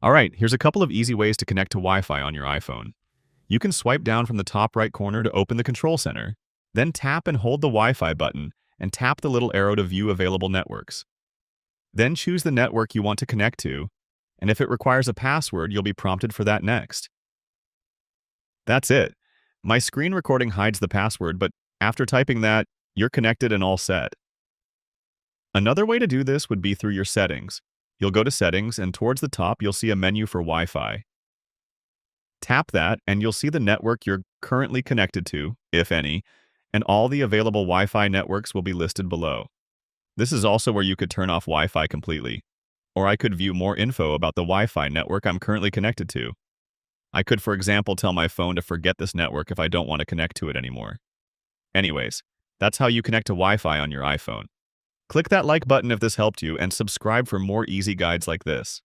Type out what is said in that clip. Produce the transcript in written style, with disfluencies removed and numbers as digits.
Alright, here's a couple of easy ways to connect to Wi-Fi on your iPhone. You can swipe down from the top right corner to open the control center. Then tap and hold the Wi-Fi button and tap the little arrow to view available networks. Then choose the network you want to connect to, and if it requires a password, you'll be prompted for that next. That's it. My screen recording hides the password, but after typing that, you're connected and all set. Another way to do this would be through your settings. You'll go to Settings, and towards the top, you'll see a menu for Wi-Fi. Tap that, and you'll see the network you're currently connected to, if any, and all the available Wi-Fi networks will be listed below. This is also where you could turn off Wi-Fi completely. Or I could view more info about the Wi-Fi network I'm currently connected to. I could, for example, tell my phone to forget this network if I don't want to connect to it anymore. Anyways, that's how you connect to Wi-Fi on your iPhone. Click that like button if this helped you and subscribe for more easy guides like this.